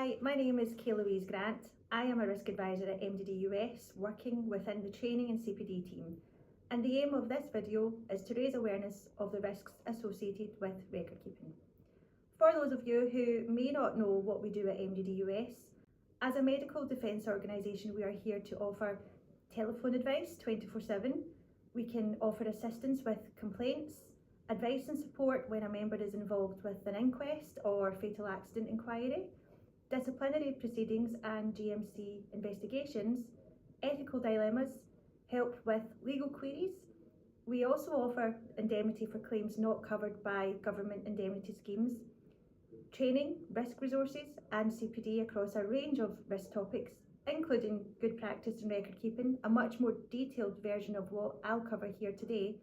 Hi, my name is Louise Grant. I am a risk advisor at MDDUS working within the training and CPD team. And the aim of this video is to raise awareness of the risks associated with record keeping. For those of you who may not know what we do at MDDUS, as a medical defence organisation we are here to offer telephone advice 24/7. We can offer assistance with complaints, advice and support when a member is involved with an inquest or fatal accident inquiry, disciplinary proceedings and GMC investigations, ethical dilemmas, help with legal queries. We also offer indemnity for claims not covered by government indemnity schemes, training, risk resources and CPD across a range of risk topics, including good practice in record keeping, a much more detailed version of what I'll cover here today,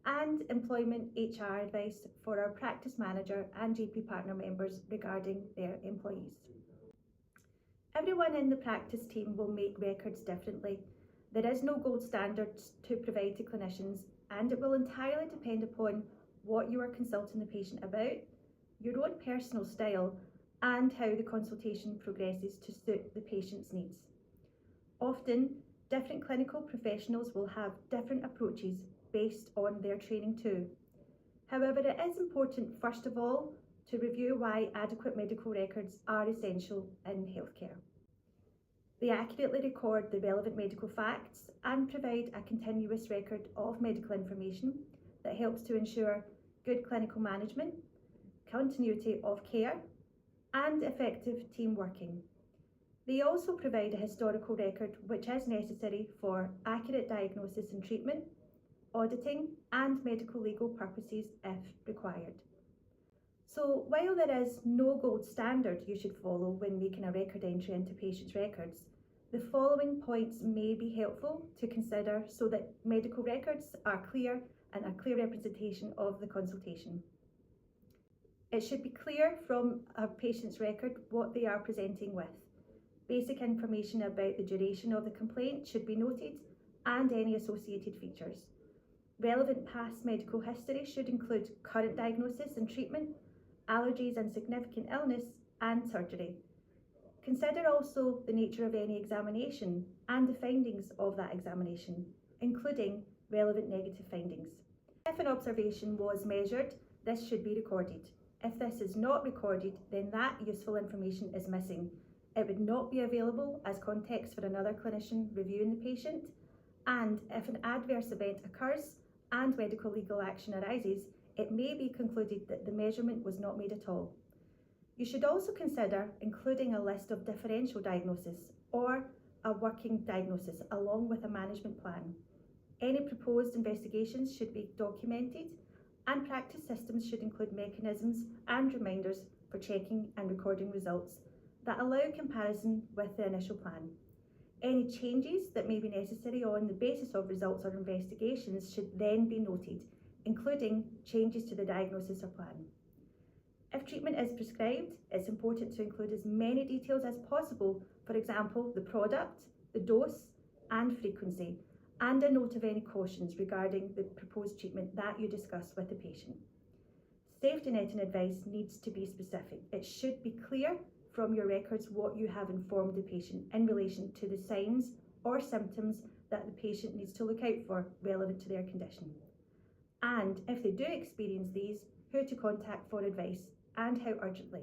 and employment HR advice for our practice manager and GP partner members regarding their employees. Everyone in the practice team will make records differently. There is no gold standard to provide to clinicians, and it will entirely depend upon what you are consulting the patient about, your own personal style, and how the consultation progresses to suit the patient's needs. Often, different clinical professionals will have different approaches based on their training too. However, it is important, first of all, to review why adequate medical records are essential in healthcare. They accurately record the relevant medical facts and provide a continuous record of medical information that helps to ensure good clinical management, continuity of care, and effective team working. They also provide a historical record which is necessary for accurate diagnosis and treatment, auditing, and medical legal purposes if required. So while there is no gold standard you should follow when making a record entry into patients' records, the following points may be helpful to consider so that medical records are clear and a clear representation of the consultation. It should be clear from a patient's record what they are presenting with. Basic information about the duration of the complaint should be noted and any associated features. Relevant past medical history should include current diagnosis and treatment, allergies and significant illness, and surgery. Consider also the nature of any examination and the findings of that examination, including relevant negative findings. If an observation was measured, this should be recorded. If this is not recorded, then that useful information is missing. It would not be available as context for another clinician reviewing the patient, and if an adverse event occurs and medical legal action arises, it may be concluded that the measurement was not made at all. You should also consider including a list of differential diagnosis or a working diagnosis along with a management plan. Any proposed investigations should be documented, and practice systems should include mechanisms and reminders for checking and recording results that allow comparison with the initial plan. Any changes that may be necessary on the basis of results or investigations should then be noted, including changes to the diagnosis or plan. If treatment is prescribed, it's important to include as many details as possible, for example, the product, the dose and frequency, and a note of any cautions regarding the proposed treatment that you discuss with the patient. Safety netting advice needs to be specific. It should be clear from your records what you have informed the patient in relation to the signs or symptoms that the patient needs to look out for relevant to their condition. And if they do experience these, who to contact for advice and how urgently.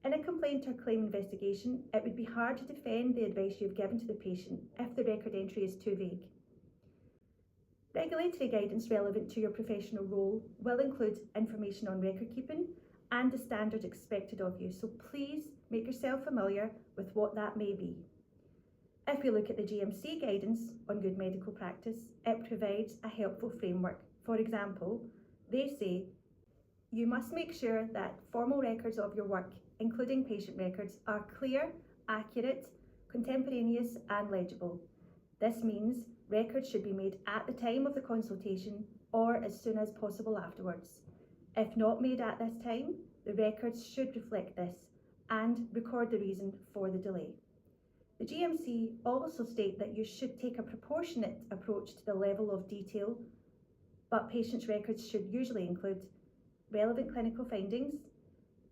In a complaint or claim investigation, it would be hard to defend the advice you've given to the patient if the record entry is too vague. Regulatory guidance relevant to your professional role will include information on record keeping and the standards expected of you, so please make yourself familiar with what that may be. If we look at the GMC guidance on good medical practice, it provides a helpful framework. For example, they say, you must make sure that formal records of your work, including patient records, are clear, accurate, contemporaneous and legible. This means records should be made at the time of the consultation or as soon as possible afterwards. If not made at this time, the records should reflect this and record the reason for the delay. The GMC also state that you should take a proportionate approach to the level of detail, but patients' records should usually include relevant clinical findings,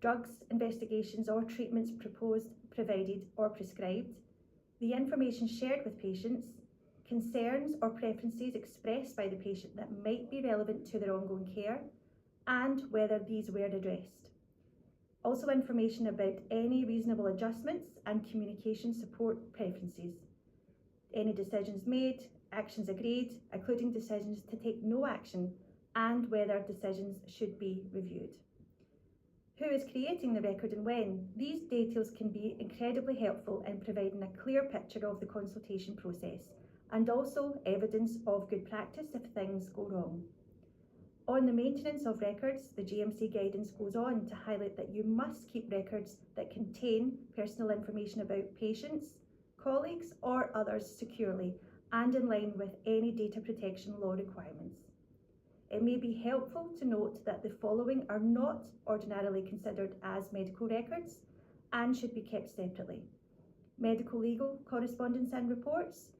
drugs, investigations or treatments proposed, provided or prescribed, the information shared with patients, concerns or preferences expressed by the patient that might be relevant to their ongoing care, and whether these were addressed. Also information about any reasonable adjustments and communication support preferences, any decisions made, actions agreed, including decisions to take no action, and whether decisions should be reviewed. Who is creating the record and when? These details can be incredibly helpful in providing a clear picture of the consultation process and also evidence of good practice if things go wrong. On the maintenance of records, the GMC guidance goes on to highlight that you must keep records that contain personal information about patients, colleagues or others securely and in line with any data protection law requirements. It may be helpful to note that the following are not ordinarily considered as medical records and should be kept separately: medical legal correspondence and reports,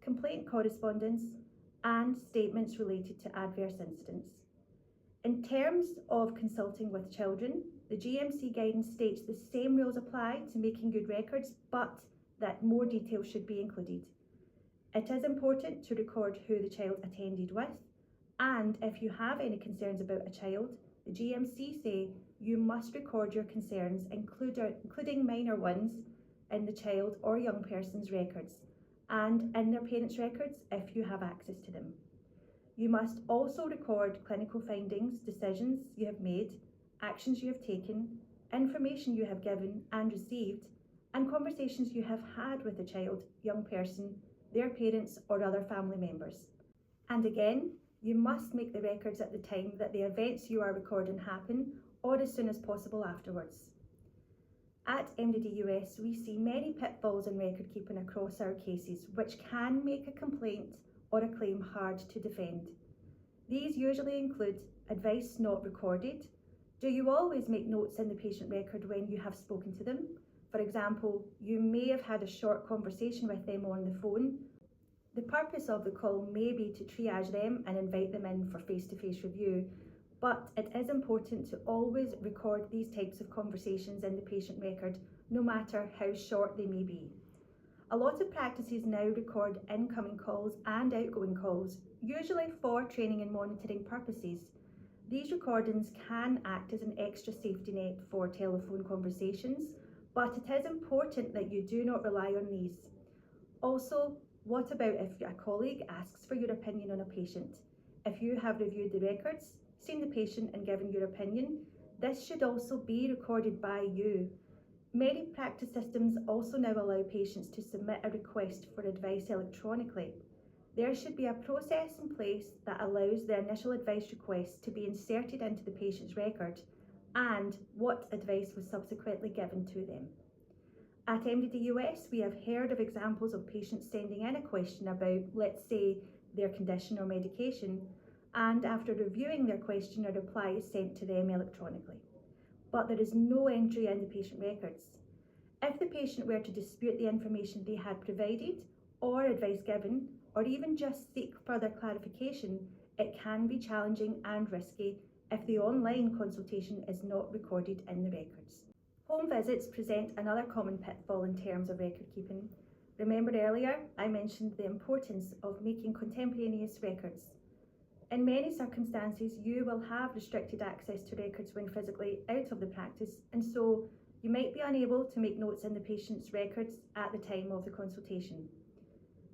complaint correspondence, and statements related to adverse incidents. In terms of consulting with children, the GMC guidance states the same rules apply to making good records, but that more detail should be included. It is important to record who the child attended with, and if you have any concerns about a child, the GMC say you must record your concerns, including minor ones, in the child or young person's records and in their parents' records if you have access to them. You must also record clinical findings, decisions you have made, actions you have taken, information you have given and received, and conversations you have had with the child, young person, their parents or other family members. And again, you must make the records at the time that the events you are recording happen or as soon as possible afterwards. At MDDUS, we see many pitfalls in record keeping across our cases, which can make a complaint or a claim hard to defend. These usually include advice not recorded. Do you always make notes in the patient record when you have spoken to them? For example, you may have had a short conversation with them on the phone. The purpose of the call may be to triage them and invite them in for face-to-face review, but it is important to always record these types of conversations in the patient record, no matter how short they may be. A lot of practices now record incoming calls and outgoing calls, usually for training and monitoring purposes. These recordings can act as an extra safety net for telephone conversations, but it is important that you do not rely on these. Also, what about if a colleague asks for your opinion on a patient? If you have reviewed the records, seen the patient and given your opinion, this should also be recorded by you. Many practice systems also now allow patients to submit a request for advice electronically. There should be a process in place that allows the initial advice request to be inserted into the patient's record and what advice was subsequently given to them. At MDDUS, we have heard of examples of patients sending in a question about, let's say, their condition or medication, and after reviewing their question, a reply is sent to them electronically. But there is no entry in the patient records. If the patient were to dispute the information they had provided, or advice given, or even just seek further clarification, it can be challenging and risky if the online consultation is not recorded in the records. Home visits present another common pitfall in terms of record keeping. Remember earlier, I mentioned the importance of making contemporaneous records. In many circumstances, you will have restricted access to records when physically out of the practice, and so you might be unable to make notes in the patient's records at the time of the consultation.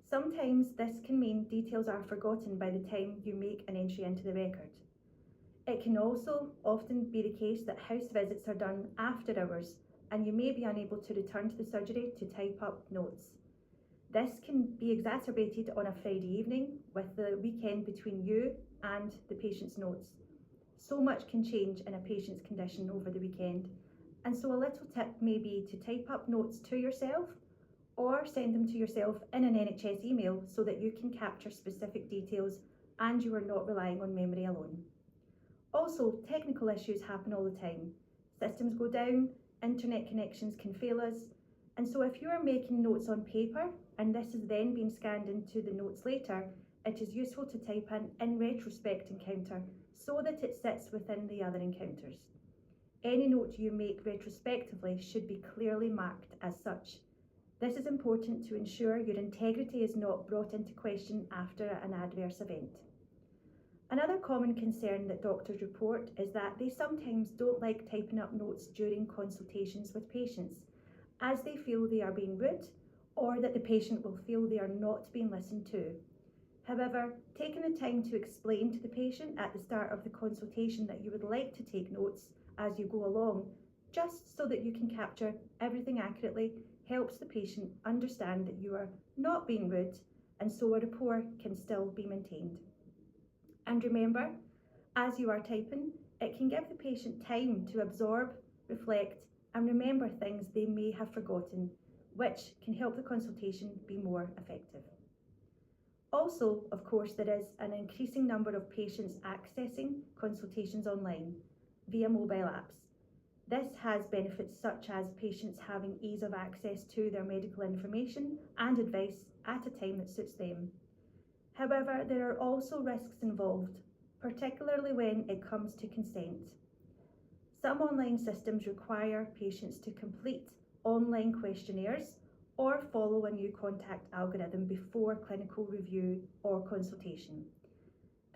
Sometimes this can mean details are forgotten by the time you make an entry into the record. It can also often be the case that house visits are done after hours, and you may be unable to return to the surgery to type up notes. This can be exacerbated on a Friday evening with the weekend between you and the patient's notes. So much can change in a patient's condition over the weekend, and so a little tip may be to type up notes to yourself or send them to yourself in an NHS email so that you can capture specific details and you are not relying on memory alone. Also, technical issues happen all the time. Systems go down, internet connections can fail us, and so if you are making notes on paper and this is then being scanned into the notes later, it is useful to type in retrospect encounter so that it sits within the other encounters. Any note you make retrospectively should be clearly marked as such. This is important to ensure your integrity is not brought into question after an adverse event. Another common concern that doctors report is that they sometimes don't like typing up notes during consultations with patients, as they feel they are being rude or that the patient will feel they are not being listened to. However, taking the time to explain to the patient at the start of the consultation that you would like to take notes as you go along, just so that you can capture everything accurately, helps the patient understand that you are not being rude, and so a rapport can still be maintained. And remember, as you are typing, it can give the patient time to absorb, reflect, and remember things they may have forgotten, which can help the consultation be more effective. Also, of course, there is an increasing number of patients accessing consultations online via mobile apps. This has benefits such as patients having ease of access to their medical information and advice at a time that suits them. However, there are also risks involved, particularly when it comes to consent. Some online systems require patients to complete online questionnaires or follow a new contact algorithm before clinical review or consultation.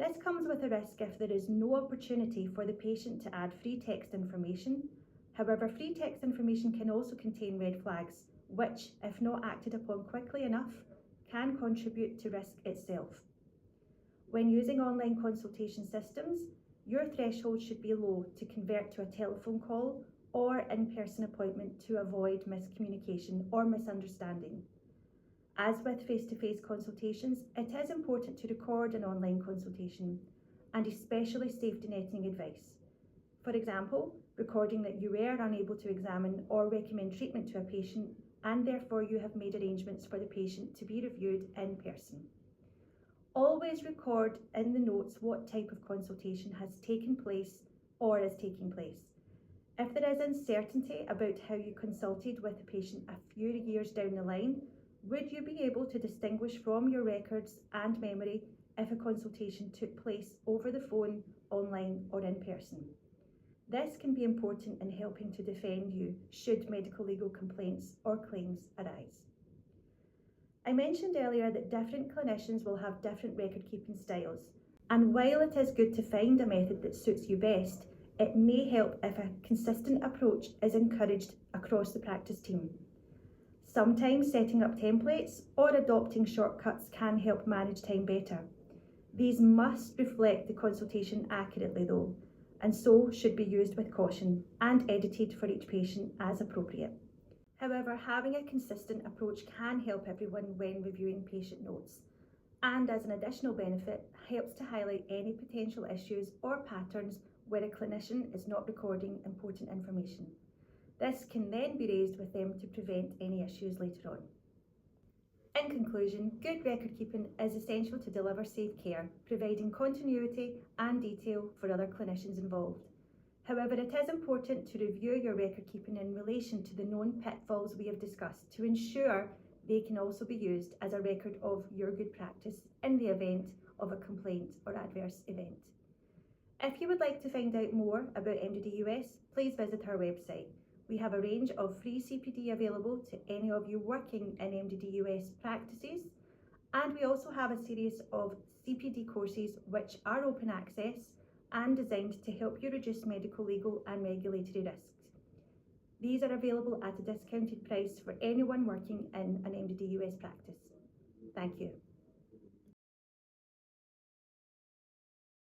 This comes with a risk if there is no opportunity for the patient to add free text information. However, free text information can also contain red flags, which, if not acted upon quickly enough, can contribute to risk itself. When using online consultation systems, your threshold should be low to convert to a telephone call or in-person appointment to avoid miscommunication or misunderstanding. As with face-to-face consultations, it is important to record an online consultation, and especially safety netting advice. For example, recording that you were unable to examine or recommend treatment to a patient, and therefore you have made arrangements for the patient to be reviewed in person. Always record in the notes what type of consultation has taken place or is taking place. If there is uncertainty about how you consulted with a patient a few years down the line, would you be able to distinguish from your records and memory if a consultation took place over the phone, online, or in person? This can be important in helping to defend you should medical legal complaints or claims arise. I mentioned earlier that different clinicians will have different record keeping styles, and while it is good to find a method that suits you best, it may help if a consistent approach is encouraged across the practice team. Sometimes setting up templates or adopting shortcuts can help manage time better. These must reflect the consultation accurately though, and so should be used with caution and edited for each patient as appropriate. However, having a consistent approach can help everyone when reviewing patient notes, and as an additional benefit, helps to highlight any potential issues or patterns where a clinician is not recording important information. This can then be raised with them to prevent any issues later on. In conclusion, good record keeping is essential to deliver safe care, providing continuity and detail for other clinicians involved. However, it is important to review your record keeping in relation to the known pitfalls we have discussed to ensure they can also be used as a record of your good practice in the event of a complaint or adverse event. If you would like to find out more about MDDUS, please visit our website. We have a range of free CPD available to any of you working in MDDUS practices, and we also have a series of CPD courses which are open access and designed to help you reduce medical, legal and regulatory risks. These are available at a discounted price for anyone working in an MDDUS practice. Thank you.